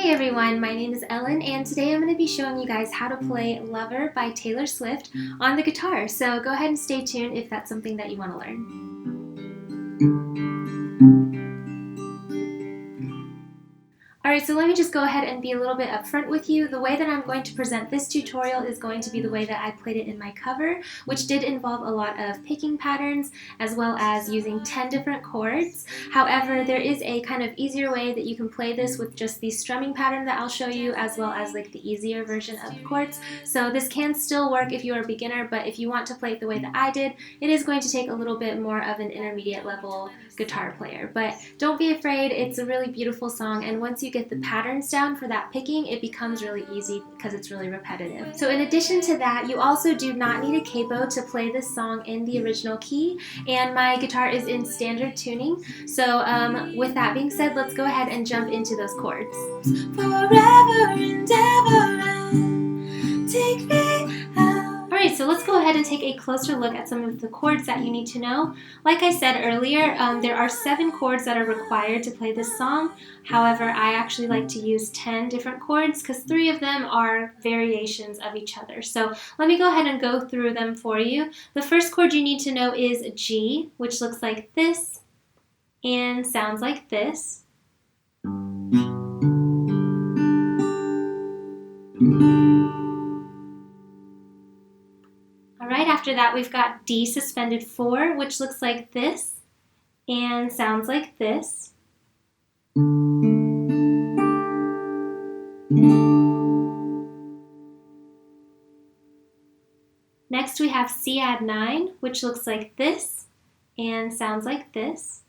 Hey everyone, my name is Ellen and today I'm going to be showing you guys how to play Lover by Taylor Swift on the guitar. So go ahead and stay tuned if that's something that you want to learn. Alright, so let me just go ahead and be a little bit upfront with you. The way that I'm going to present this tutorial is going to be the way that I played it in my cover, which did involve a lot of picking patterns as well as using 10 different chords. However, there is a kind of easier way that you can play this with just the strumming pattern that I'll show you, as well as like the easier version of chords. So this can still work if you are a beginner, but if you want to play it the way that I did, it is going to take a little bit more of an intermediate level guitar player. But don't be afraid, it's a really beautiful song, and once you get the patterns down for that picking, it becomes really easy because it's really repetitive. So in addition to that, you also do not need a capo to play this song in the original key, and my guitar is in standard tuning. So with that being said, let's go ahead and jump into those chords. Forever and ever, take me out. Alright, so let's go ahead and take a closer look at some of the chords that you need to know. Like I said earlier, there are 7 chords that are required to play this song. However, I actually like to use 10 different chords because 3 of them are variations of each other. So let me go ahead and go through them for you. The first chord you need to know is G, which looks like this and sounds like this. Alright, after that we've got D suspended 4, which looks like this and sounds like this. Next we have C add 9, which looks like this and sounds like this.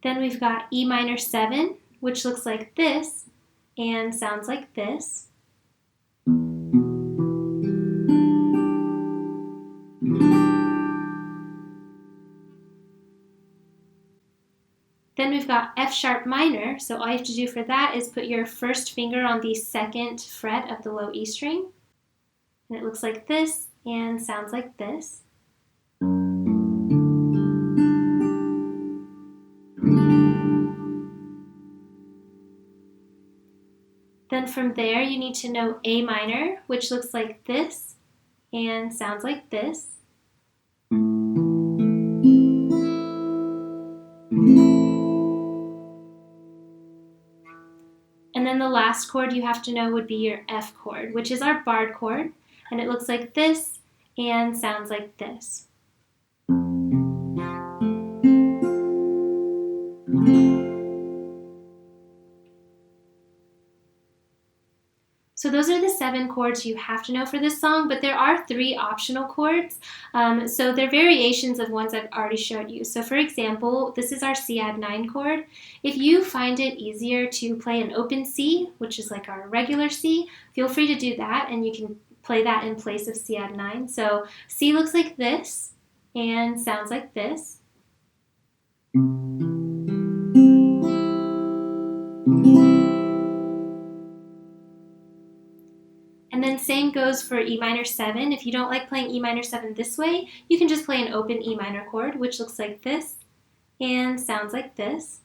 Then we've got E minor 7, which looks like this and sounds like this. Then we've got F sharp minor, so all you have to do for that is put your first finger on the 2nd fret of the low E string. And it looks like this and sounds like this. Then from there you need to know A minor, which looks like this and sounds like this. And then the last chord you have to know would be your F chord, which is our barred chord, and it looks like this and sounds like this. So those are the 7 chords you have to know for this song, but there are 3 optional chords. So they're variations of ones I've already showed you. So for example, this is our C add 9 chord. If you find it easier to play an open C, which is like our regular C, feel free to do that, and you can play that in place of C add 9. So C looks like this and sounds like this. And then same goes for E minor 7. If you don't like playing E minor 7 this way, you can just play an open E minor chord, which looks like this and sounds like this.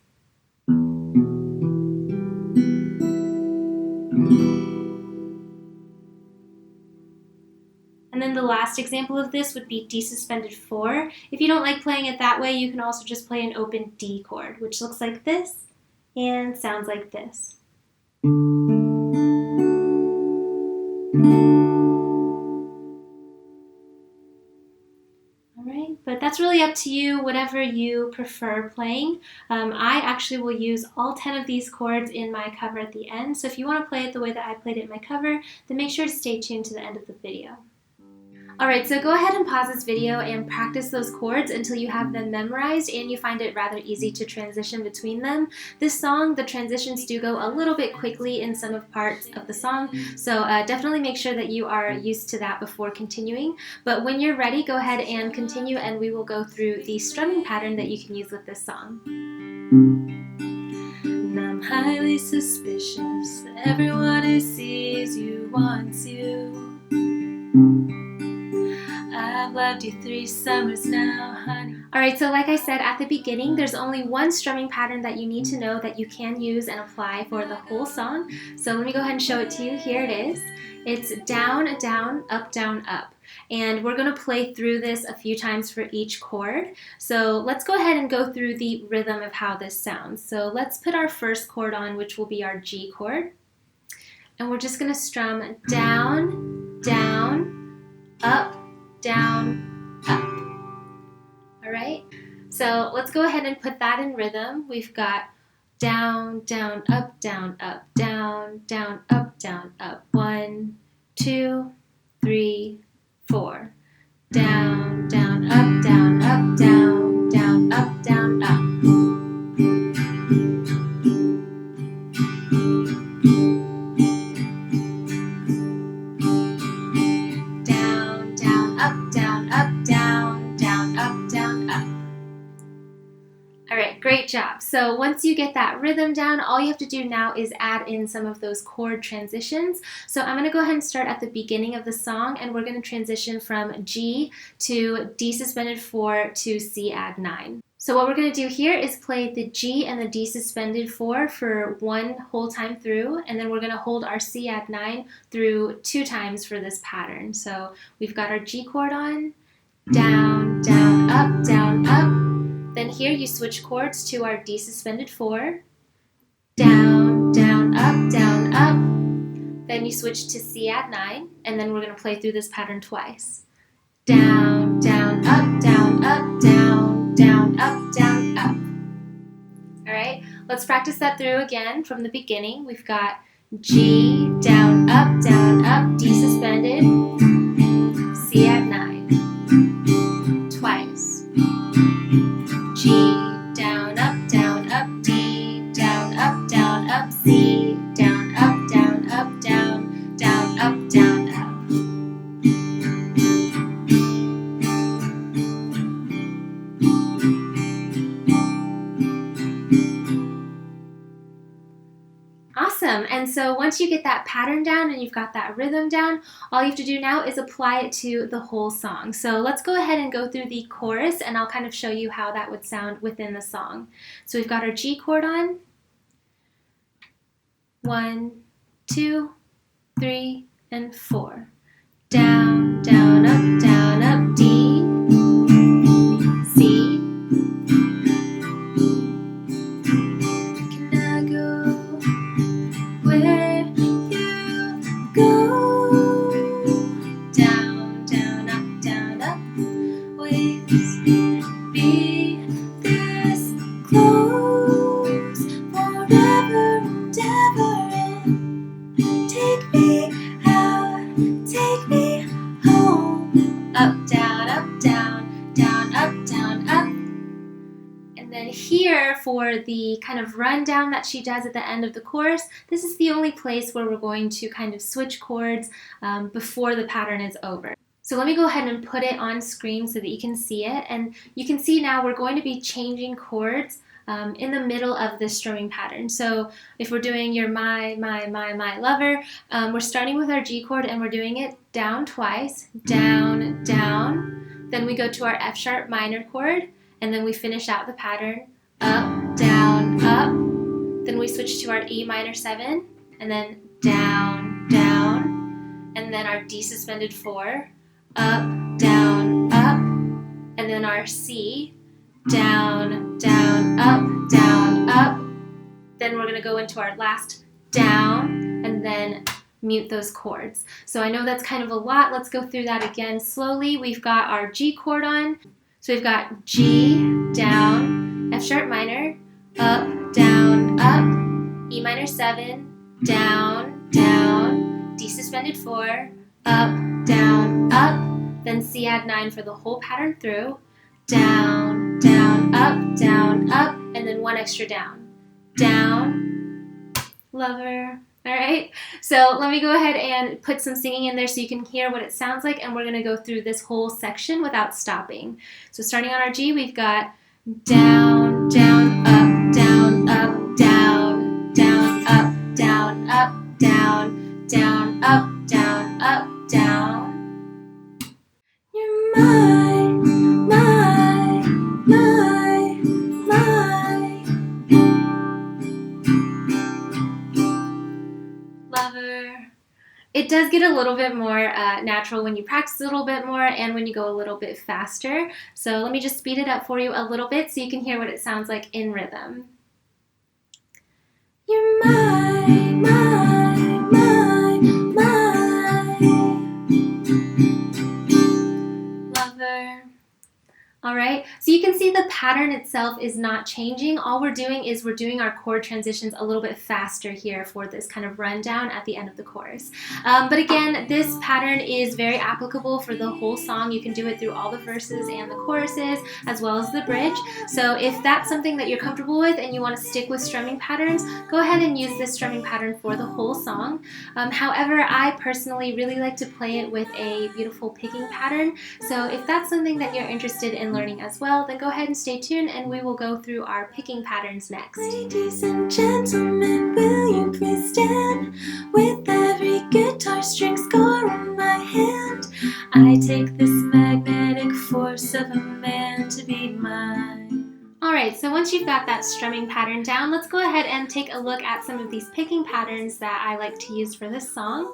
And then the last example of this would be D suspended 4. If you don't like playing it that way, you can also just play an open D chord, which looks like this and sounds like this. Alright, but that's really up to you, whatever you prefer playing. I actually will use all 10 of these chords in my cover at the end, so if you want to play it the way that I played it in my cover, then make sure to stay tuned to the end of the video. Alright, so go ahead and pause this video and practice those chords until you have them memorized and you find it rather easy to transition between them. This song, the transitions do go a little bit quickly in some of parts of the song, so definitely make sure that you are used to that before continuing. But when you're ready, go ahead and continue, and we will go through the strumming pattern that you can use with this song. And I'm highly suspicious that everyone who sees you wants you. I've loved you 3 summers now, honey. Alright, so like I said at the beginning, there's only one strumming pattern that you need to know that you can use and apply for the whole song. So let me go ahead and show it to you. Here it is. It's down, down, up, up. And we're going to play through this a few times for each chord. So let's go ahead and go through the rhythm of how this sounds. So let's put our first chord on, which will be our G chord. And we're just going to strum down, down, up, down, up. Alright? So let's go ahead and put that in rhythm. We've got down, down, up, down, up, down, down, up, down, up. 1, 2, 3, 4. Down, down, up, down, up, down, down, up, down, up. Down, down, up, down, up, down, down, up, down, up. Alright, great job. So once you get that rhythm down, all you have to do now is add in some of those chord transitions. So I'm going to go ahead and start at the beginning of the song, and we're going to transition from G to D suspended 4 to C add 9. So what we're going to do here is play the G and the D suspended 4 for one whole time through, and then we're going to hold our C add 9 through 2 times for this pattern. So we've got our G chord on, down, down, up, down, up. Then here you switch chords to our D suspended 4, down, down, up, down, up. Then you switch to C add 9, and then we're going to play through this pattern twice. Down, down, up, down, up, down, down, up, down, up. Alright, let's practice that through again from the beginning. We've got G, down, up, D suspended, C add 9. Twice. G, down, up, D, down, up, C, down, up, down, down, up, down, up. Awesome. And so once you get that pattern down and you've got that rhythm down, all you have to do now is apply it to the whole song. So let's go ahead and go through the chorus, and I'll kind of show you how that would sound within the song. So we've got our G chord on. 1, 2, 3, and 4. Down, down, up, D, C. Can I go where you go? Down, down, up, waves be this close forever and ever, and take me out, take me home. Up, down, down, up, down, up. And then here for the kind of rundown that she does at the end of the chorus, this is the only place where we're going to kind of switch chords before the pattern is over. So let me go ahead and put it on screen so that you can see it. And you can see now we're going to be changing chords in the middle of this strumming pattern. So if we're doing your my lover, we're starting with our G chord and we're doing it down twice, down, down. Then we go to our F sharp minor chord, and then we finish out the pattern, up, down, up. Then we switch to our E minor 7, and then down, down. And then our D suspended 4, up, down, up. And then our C, down, down, up, down, up. Then we're going to go into our last down, and then mute those chords. So I know that's kind of a lot. Let's go through that again slowly. We've got our G chord on. So we've got G, down, F sharp minor, up, down, up, E minor 7, down, down, D suspended 4, up, down, up, then C add 9 for the whole pattern through, down, down, up, and then one extra down, down, lover. All right, so let me go ahead and put some singing in there so you can hear what it sounds like, and we're going to go through this whole section without stopping. So starting on our G, we've got down, down, up, down, up, down, down, up, down, up, down, down, up, down, up, down. You're mine. get a little bit more natural when you practice a little bit more and when you go a little bit faster. So let me just speed it up for you a little bit so you can hear what it sounds like in rhythm. You're my lover. All right, so you can see the pattern itself is not changing. All we're doing is we're doing our chord transitions a little bit faster here for this kind of rundown at the end of the chorus. But again, this pattern is very applicable for the whole song. You can do it through all the verses and the choruses, as well as the bridge. So if that's something that you're comfortable with and you want to stick with strumming patterns, go ahead and use this strumming pattern for the whole song. However, I personally really like to play it with a beautiful picking pattern. So if that's something that you're interested in learning as well, then go ahead and stay tuned and we will go through our picking patterns next. Ladies and gentlemen, will you please stand? With every guitar string score on my hand, I take this magnetic force of a man to be mine. Alright, so once you've got that strumming pattern down, let's go ahead and take a look at some of these picking patterns that I like to use for this song.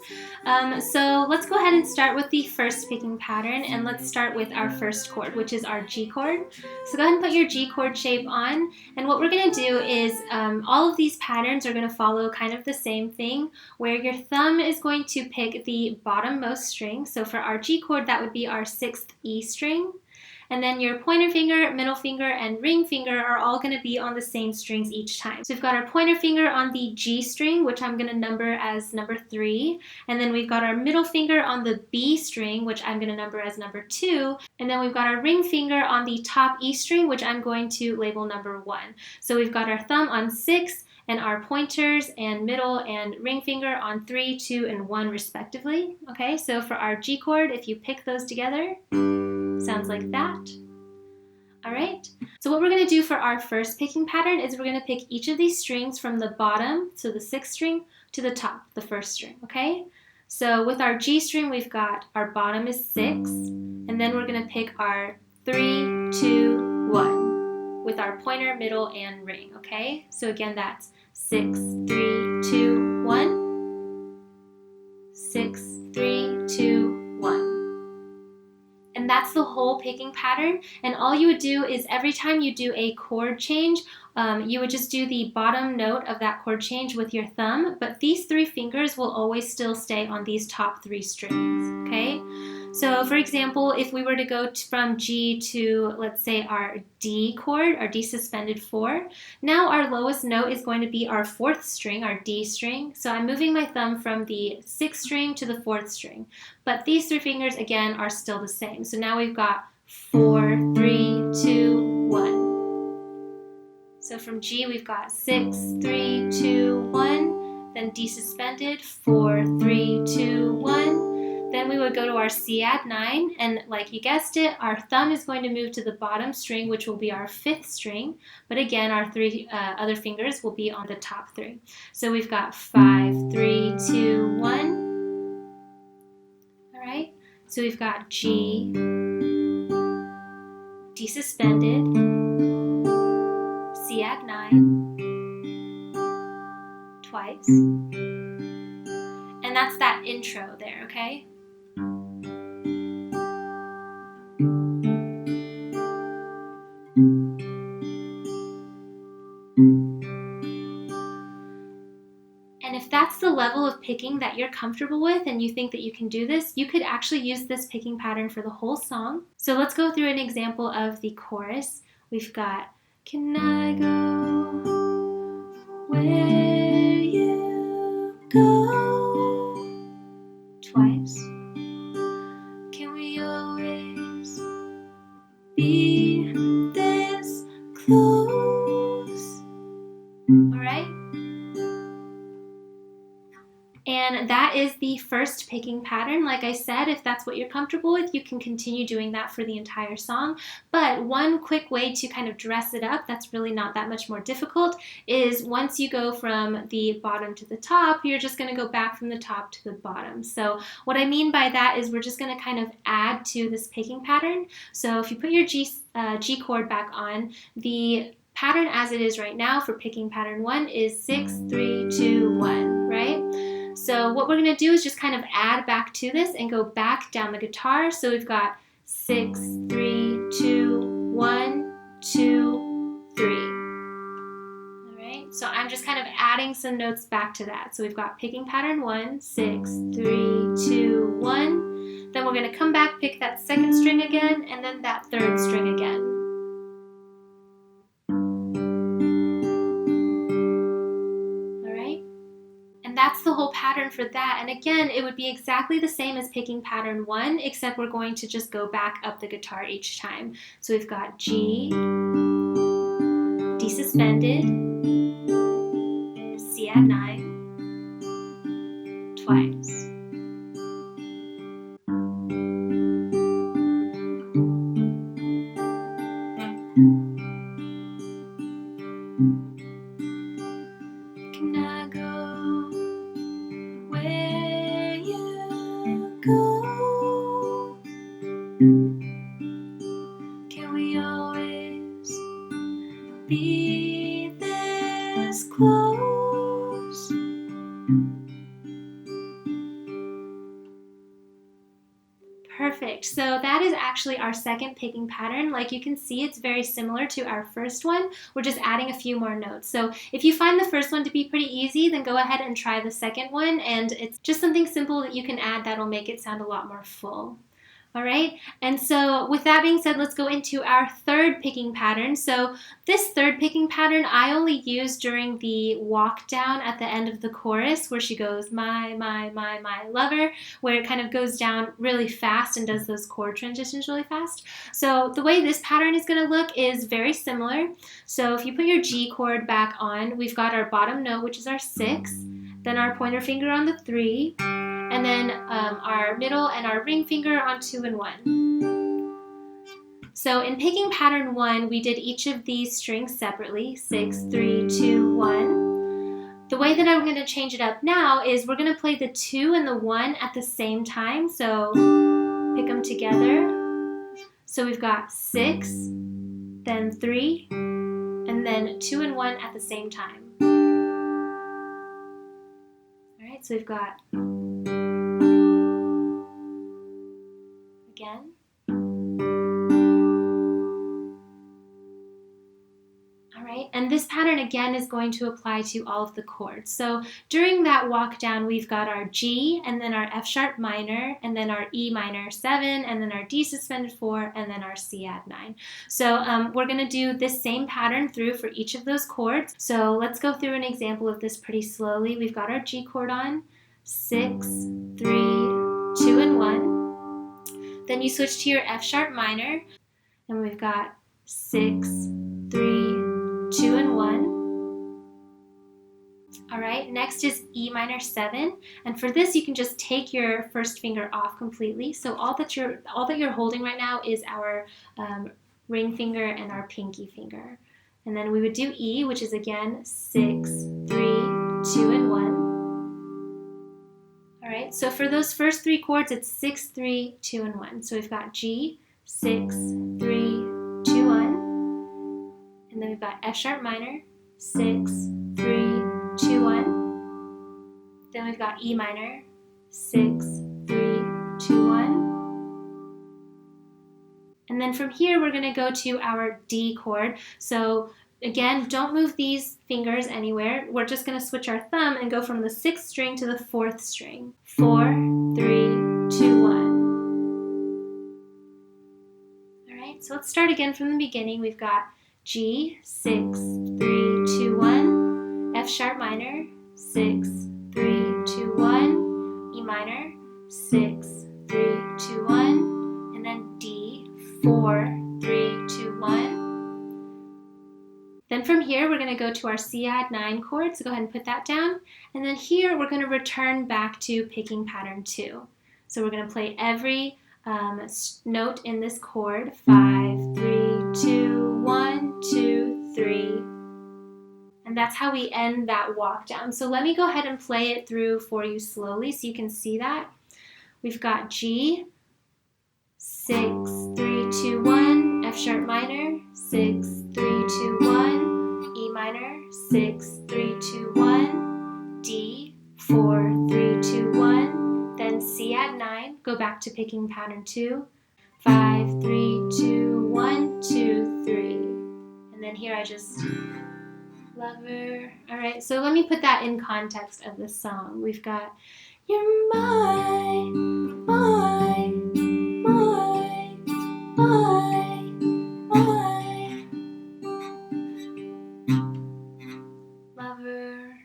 So let's go ahead and start with the first picking pattern, and let's start with our first chord, which is our G chord. So go ahead and put your G chord shape on, and what we're going to do is all of these patterns are going to follow kind of the same thing, where your thumb is going to pick the bottommost string. So for our G chord, that would be our 6th E string. And then your pointer finger, middle finger, and ring finger are all going to be on the same strings each time. So we've got our pointer finger on the G string, which I'm going to number as number 3. And then we've got our middle finger on the B string, which I'm going to number as number 2. And then we've got our ring finger on the top E string, which I'm going to label number 1. So we've got our thumb on 6, and our pointers and middle and ring finger on 3, 2, and 1 respectively. Okay, so for our G chord, if you pick those together, sounds like that. All right, so what we're going to do for our first picking pattern is we're going to pick each of these strings from the bottom, so the 6th string, to the top, the 1st string, okay? So with our G string, we've got our bottom is 6, and then we're going to pick our 3, 2, 1 with our pointer, middle, and ring, okay? So again, that's 6, 3, 2, 1, 6, 3, 2, 1. And that's the whole picking pattern, and all you would do is every time you do a chord change, you would just do the bottom note of that chord change with your thumb, but these 3 fingers will always still stay on these top 3 strings, okay? So for example, if we were to go from G to, let's say, our D chord, our D suspended 4, now our lowest note is going to be our 4th string, our D string. So I'm moving my thumb from the 6th string to the 4th string. But these 3 fingers, again, are still the same. So now we've got 4, 3, 2, 1. So from G, we've got 6, 3, 2, 1. Then D suspended, 4, 3, 2, 1. Then we would go to our C add 9, and like you guessed it, our thumb is going to move to the bottom string, which will be our 5th string, but again, our 3 other fingers will be on the top 3. So we've got 5, 3, 2, 1. All right, so we've got G, D suspended, C add 9, twice, and that's that intro there, okay? And if that's the level of picking that you're comfortable with and you think that you can do this, you could actually use this picking pattern for the whole song. So let's go through an example of the chorus. We've got, can I go where you go? Twice. Can we always be this close? All right? And that is the first picking pattern. Like I said, if that's what you're comfortable with, you can continue doing that for the entire song. But one quick way to kind of dress it up, that's really not that much more difficult, is once you go from the bottom to the top, you're just going to go back from the top to the bottom. So what I mean by that is we're just going to kind of add to this picking pattern. So if you put your G chord back on, the pattern as it is right now for picking pattern 1 is 6, 3, 2, 1, right? So what we're going to do is just kind of add back to this and go back down the guitar. So we've got 6, 3, 2, 1, 2, 3. All right, so I'm just kind of adding some notes back to that. So we've got picking pattern 1, 6, 3, 2, 1. Then we're going to come back, pick that second string again, and then that third string again. All right, and that's the whole pattern for that. And again, it would be exactly the same as picking pattern 1, except we're going to just go back up the guitar each time. So we've got G, D suspended, C add 9, twice. Can I go where you go? Can we always be this close? Perfect. So that is actually our second picking pattern. Like you can see, it's very similar to our first one. We're just adding a few more notes. So if you find the first one to be pretty easy, then go ahead and try the second one. And it's just something simple that you can add that'll make it sound a lot more full. All right, and so with that being said, let's go into our third picking pattern. So this third picking pattern I only use during the walk down at the end of the chorus where she goes, my lover, where it kind of goes down really fast and does those chord transitions really fast. So the way this pattern is going to look is very similar. So if you put your G chord back on, we've got our bottom note, which is our 6, then our pointer finger on the 3, and then our middle and our ring finger on 2 and 1. So in picking pattern 1, we did each of these strings separately, 6, 3, 2, 1. The way that I'm going to change it up now is we're going to play the 2 and the 1 at the same time, so pick them together. So we've got 6, then 3, and then 2 and 1 at the same time. All right, so we've got again. All right, and this pattern again is going to apply to all of the chords. So during that walk down, we've got our G, and then our F sharp minor, and then our E minor 7, and then our D suspended 4, and then our C add 9. So we're going to do this same pattern through for each of those chords. So let's go through an example of this pretty slowly. We've got our G chord on, 6, 3, 2, and 1. Then you switch to your F sharp minor, and we've got 6, 3, 2, and 1. All right, next is E minor 7, and for this you can just take your first finger off completely. So all that you're holding right now is our ring finger and our pinky finger. And then we would do E, which is again 6, 3, 2, and 1. All right, so for those first 3 chords, it's 6, 3, 2, and 1. So we've got G, 6, 3, 2, 1. And then we've got F sharp minor, 6, 3, 2, 1. Then we've got E minor, 6, 3, 2, 1. And then from here, we're going to go to our D chord. So again, don't move these fingers anywhere. We're just going to switch our thumb and go from the 6th string to the 4th string. 4, 3, 2, 1. All right, so let's start again from the beginning. We've got G, 6, 3, 2, 1. F sharp minor, 6, 3, 2, 1. E minor, 6, 3, 2, 1. And then D, 4, 3, 2, 1. Then from here, we're going to go to our C add 9 chord, so go ahead and put that down. And then here, we're going to return back to picking pattern 2. So we're going to play every note in this chord, 5, 3, 2, 1, 2, 3. And that's how we end that walk down. So let me go ahead and play it through for you slowly so you can see that. We've got G, 6, 3, 2, 1, F sharp minor, 6, 3, 2, 1, E minor, 6, 3, 2, 1, D, 4, 3, go back to picking pattern 2. 5, 3, 2, 1, 2, 3. And then here I just lover. All right, so let me put that in context of the song. We've got, you're mine, mine, mine, mine, mine, lover.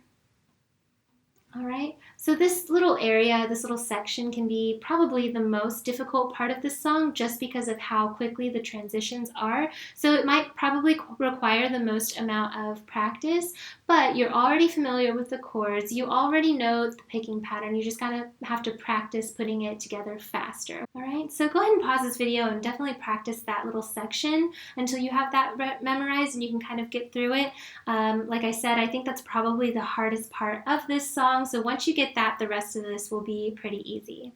All right, so this little area, this little section can be probably the most difficult part of this song just because of how quickly the transitions are. So it might probably require the most amount of practice, but you're already familiar with the chords. You already know the picking pattern. You just gotta have to practice putting it together faster. All right, so go ahead and pause this video and definitely practice that little section until you have that memorized and you can kind of get through it. Like I said, I think that's probably the hardest part of this song. So once you get that, the rest of this will be pretty easy.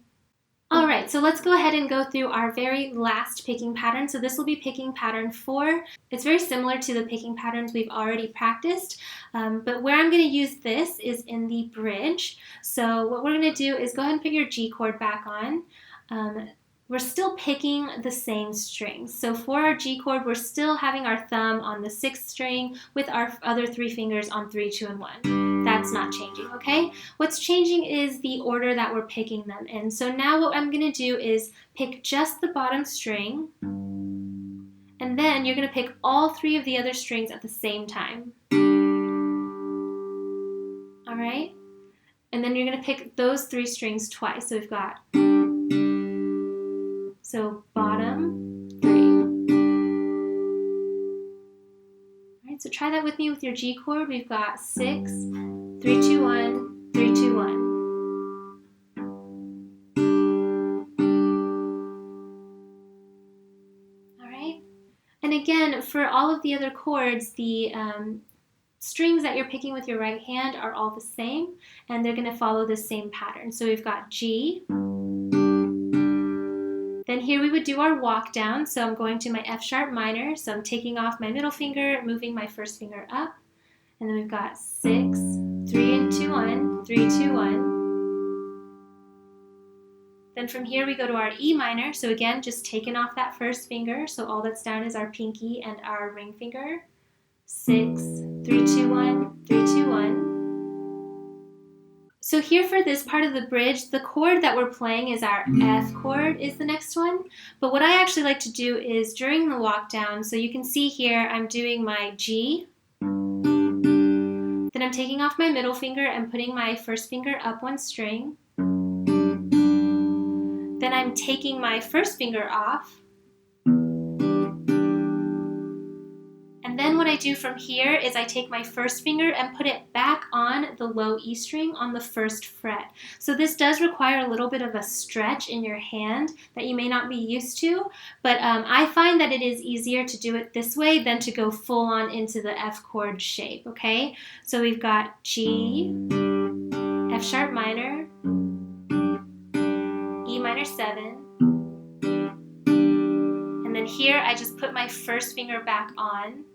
All right, so let's go ahead and go through our very last picking pattern. So this will be picking pattern 4. It's very similar to the picking patterns we've already practiced, but where I'm going to use this is in the bridge. So what we're going to do is go ahead and put your G chord back on. We're still picking the same strings. So for our G chord, we're still having our thumb on the 6th string with our other 3 fingers on 3, 2, and 1. That's not changing, okay? What's changing is the order that we're picking them in. So now what I'm gonna do is pick just the bottom string, and then you're gonna pick all 3 of the other strings at the same time. All right? And then you're gonna pick those 3 strings twice. So we've got, so bottom, 3. All right, so try that with me with your G chord. We've got 6, 3, 2, 1, 3, 2, 1. All right, and again, for all of the other chords, the strings that you're picking with your right hand are all the same, and they're going to follow the same pattern. So we've got G. Then here we would do our walk down. So I'm going to my F sharp minor. So I'm taking off my middle finger, moving my first finger up. And then we've got 6, 3 and 2, 1, 3, 2, 1. Then from here we go to our E minor. So again, just taking off that first finger. So all that's down is our pinky and our ring finger. 6, 3, 2, 1, 3, 2, 1. So here for this part of the bridge, the chord that we're playing is our F chord is the next one. But what I actually like to do is during the walk down, so you can see here I'm doing my G. Then I'm taking off my middle finger and putting my first finger up 1 string. Then I'm taking my first finger off. And then what I do from here is I take my first finger and put it back on the low E string on the 1st fret. So this does require a little bit of a stretch in your hand that you may not be used to, but I find that it is easier to do it this way than to go full on into the F chord shape, okay? So we've got G, F sharp minor, E minor 7, and then here I just put my first finger back on,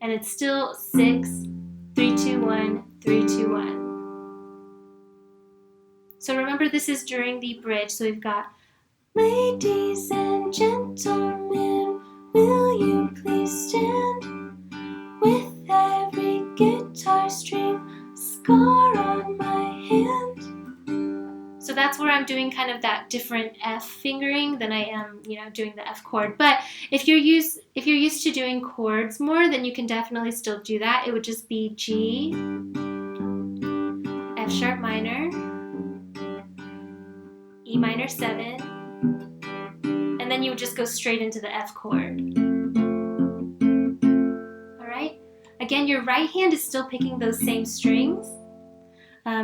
and it's still 6, 3, 2, 1, 3, 2, 1. So remember, this is during the bridge. So we've got, ladies and gentlemen, will you please stand with every guitar string scar on my hand? So that's where I'm doing kind of that different F fingering than I am, doing the F chord. But if you're used to doing chords more, then you can definitely still do that. It would just be G, F sharp minor, E minor 7, and then you would just go straight into the F chord. All right? Again, your right hand is still picking those same strings.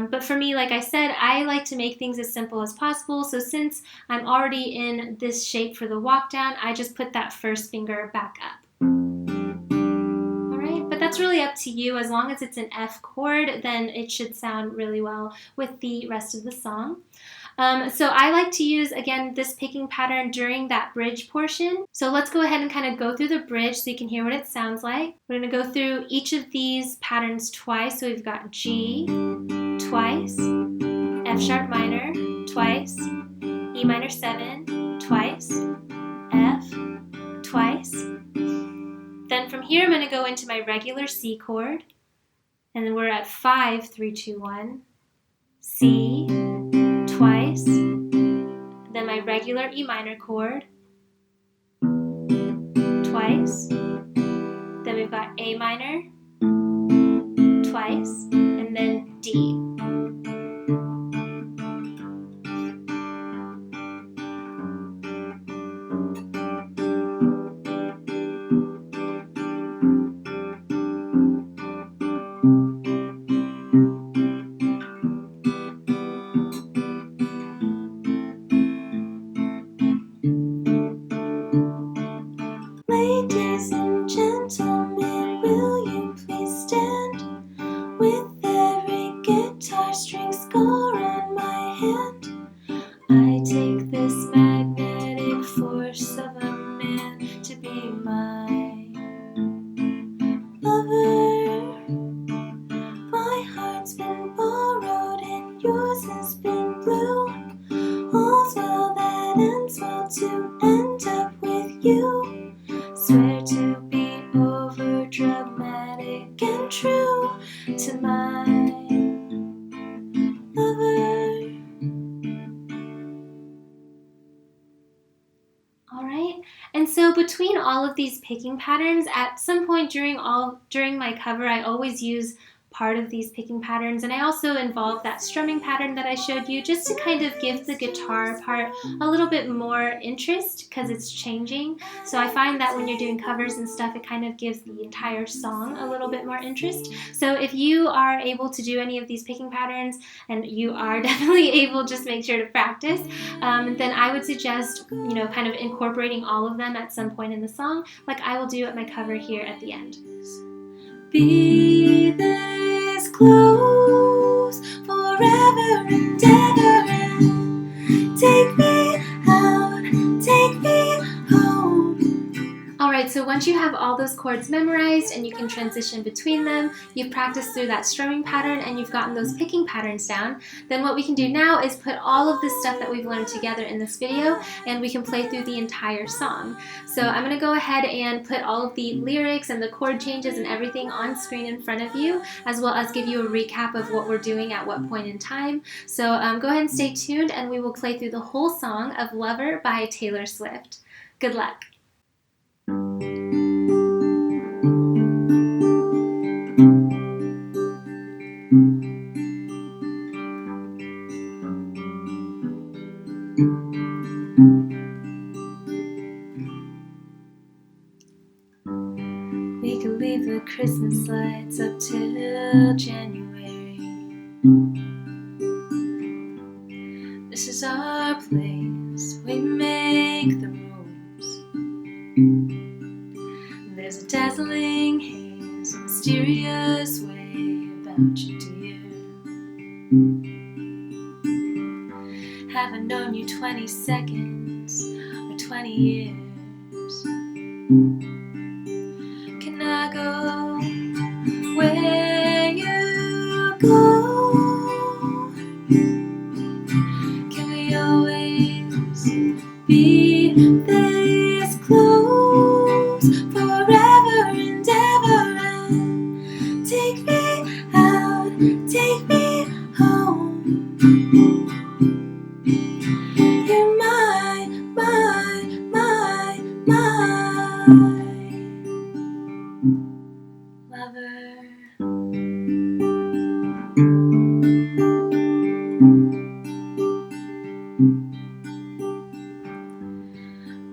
But for me, like I said, I like to make things as simple as possible. So since I'm already in this shape for the walk down, I just put that first finger back up. All right, but that's really up to you. As long as it's an F chord, then it should sound really well with the rest of the song. So I like to use, again, this picking pattern during that bridge portion. So let's go ahead and kind of go through the bridge so you can hear what it sounds like. We're going to go through each of these patterns twice. So we've got G, twice, F sharp minor, twice, E minor 7 twice, F twice. Then from here I'm going to go into my regular C chord, and then we're at 5, 3, 2, 1, C twice, then my regular E minor chord twice, then we've got A minor twice, and then D. Ladies and gentlemen, will you please stand? With every guitar string score on my hand, I take this magnetic force of a man to be my lover. My heart's been borrowed and yours has been blue. All's well that ends well, to end up with you. Swear to be over dramatic and true to my lover. Alright, and so between all of these picking patterns, at some point during my cover, I always use part of these picking patterns, and I also involve that strumming pattern that I showed you just to kind of give the guitar part a little bit more interest because it's changing. So I find that when you're doing covers and stuff, it kind of gives the entire song a little bit more interest. So if you are able to do any of these picking patterns, and you are definitely able, just make sure to practice, then I would suggest, kind of incorporating all of them at some point in the song, like I will do at my cover here at the end. Be this close forever and ever, and take me out, take me home. Alright, so once you have all those chords memorized and you can transition between them, you've practiced through that strumming pattern and you've gotten those picking patterns down, then what we can do now is put all of this stuff that we've learned together in this video, and we can play through the entire song. So I'm going to go ahead and put all of the lyrics and the chord changes and everything on screen in front of you, as well as give you a recap of what we're doing at what point in time. So go ahead and stay tuned, and we will play through the whole song of Lover by Taylor Swift. Good luck. We could leave the Christmas lights up till January. This is our place, we make the rules. There's a dazzling haze, a mysterious way about you, dear. Haven't known you 20 seconds or 20 years. Can I go where you go? Can we always be this close forever and ever, and take me out, take me home. You're my lover.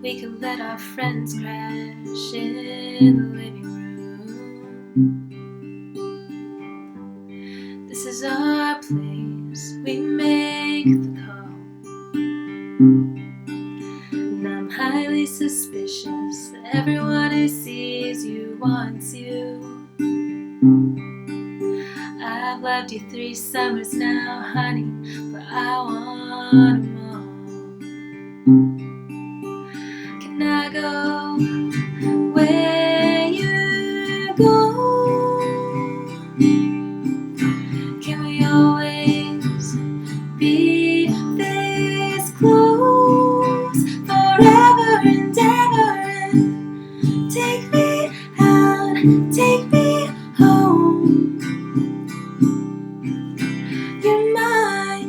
We could let our friends crash in the living room. This is our place, we make the call. And I'm highly suspicious that everyone who sees you wants you. I've loved you 3 summers now, honey, but I want 'em all. Can I go where you go? Can we always be this close take me home. You're my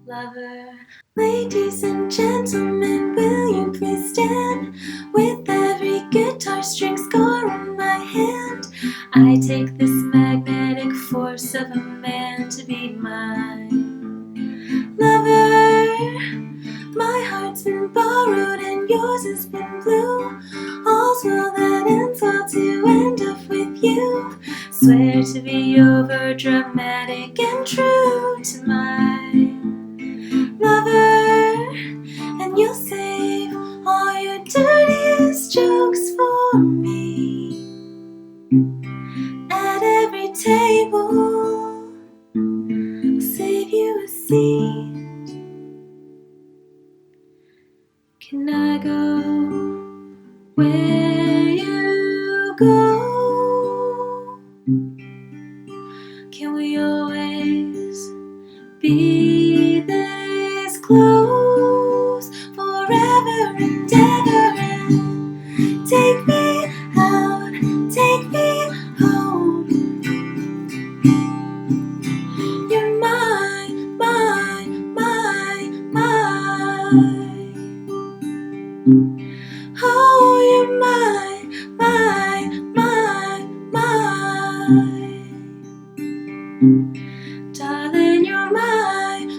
lover. Ladies and gentlemen, will you please stand? With every guitar string scar on my hand, I take this magnetic force of a man to be my lover. My heart's been borrowed and yours has been blue. All's well that ends well to end up with you. Swear to be over dramatic and true to my lover. And you'll save all your dirtiest jokes for me. At every table, I'll save you a seat. Can I go where you go? Can we always be this close? Forever and ever, and take me out, take me home. You're mine, oh, you're mine, darling, you're mine,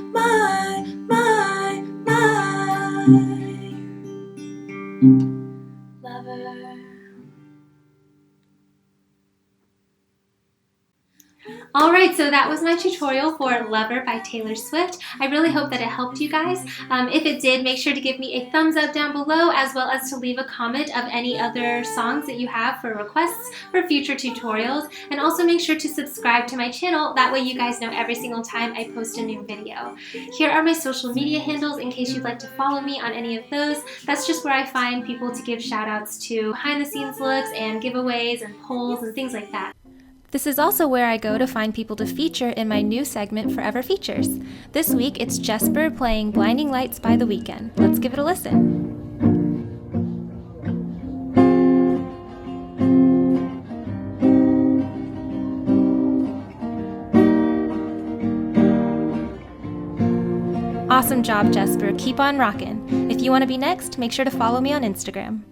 lover. Alright, so that was my tutorial for Lover by Taylor Swift. I really hope that it helped you guys. If it did, make sure to give me a thumbs up down below, as well as to leave a comment of any other songs that you have for requests for future tutorials. And also make sure to subscribe to my channel, that way you guys know every single time I post a new video. Here are my social media handles in case you'd like to follow me on any of those. That's just where I find people to give shout outs to behind the scenes looks and giveaways and polls and things like that. This is also where I go to find people to feature in my new segment, Forever Features. This week, it's Jesper playing Blinding Lights by The Weeknd. Let's give it a listen. Awesome job, Jesper. Keep on rockin'. If you want to be next, make sure to follow me on Instagram.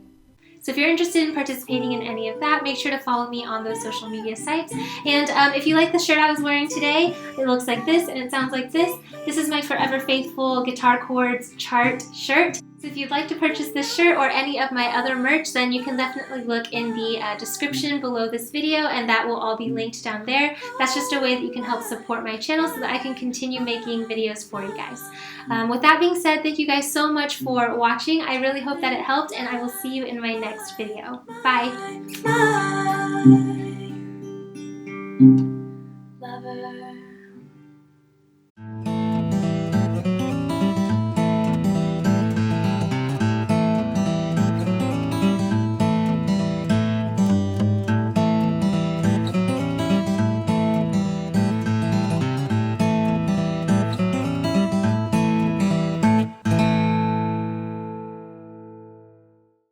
So if you're interested in participating in any of that, make sure to follow me on those social media sites. And if you like the shirt I was wearing today, it looks like this and it sounds like this. This is my Forever Faithful Guitar Chords chart shirt. So if you'd like to purchase this shirt or any of my other merch, then you can definitely look in the description below this video, and that will all be linked down there. That's just a way that you can help support my channel so that I can continue making videos for you guys. With that being said, thank you guys so much for watching. I really hope that it helped, and I will see you in my next video. Bye! Lover.